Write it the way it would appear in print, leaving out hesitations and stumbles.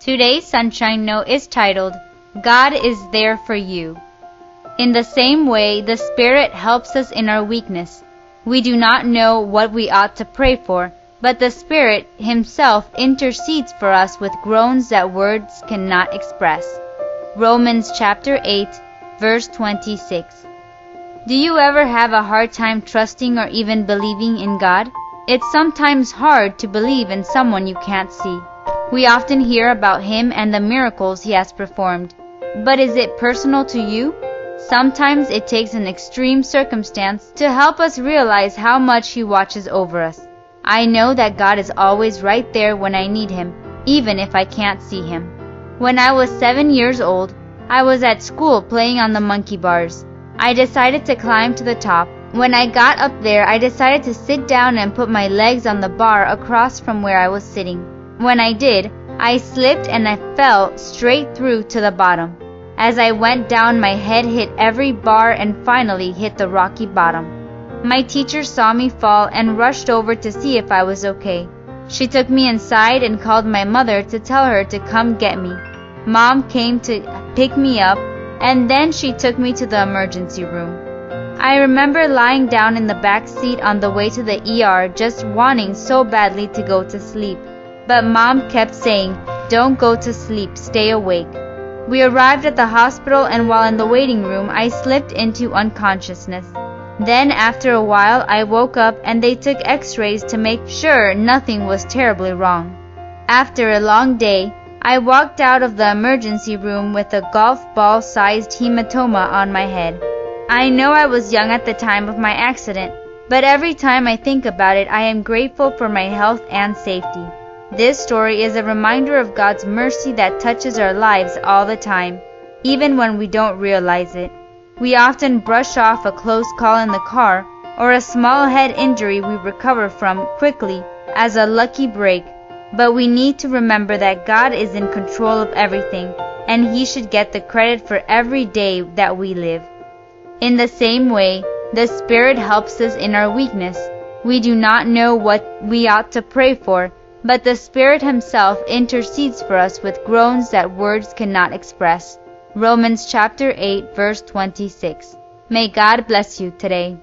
Today's Sunshine Note is titled, God is There for You. In the same way, the Spirit helps us in our weakness. We do not know what we ought to pray for, but the Spirit Himself intercedes for us with groans that words cannot express. Romans chapter 8, verse 26. Do you ever have a hard time trusting or even believing in God? It's sometimes hard to believe in someone you can't see. We often hear about Him and the miracles He has performed. But is it personal to you? Sometimes it takes an extreme circumstance to help us realize how much He watches over us. I know that God is always right there when I need Him, even if I can't see Him. When I was 7 years old, I was at school playing on the monkey bars. I decided to climb to the top. When I got up there, I decided to sit down and put my legs on the bar across from where I was sitting. When I did, I slipped and I fell straight through to the bottom. As I went down, my head hit every bar and finally hit the rocky bottom. My teacher saw me fall and rushed over to see if I was okay. She took me inside and called my mother to tell her to come get me. Mom came to pick me up, and then she took me to the emergency room. I remember lying down in the back seat on the way to the ER just wanting so badly to go to sleep. But Mom kept saying, "Don't go to sleep, stay awake." We arrived at the hospital, and while in the waiting room, I slipped into unconsciousness. Then after a while, I woke up and they took x-rays to make sure nothing was terribly wrong. After a long day, I walked out of the emergency room with a golf ball-sized hematoma on my head. I know I was young at the time of my accident, but every time I think about it, I am grateful for my health and safety. This story is a reminder of God's mercy that touches our lives all the time, even when we don't realize it. We often brush off a close call in the car or a small head injury we recover from quickly as a lucky break, but we need to remember that God is in control of everything, and He should get the credit for every day that we live. In the same way, the Spirit helps us in our weakness. We do not know what we ought to pray for, but the Spirit Himself intercedes for us with groans that words cannot express. Romans chapter 8, verse 26. May God bless you today.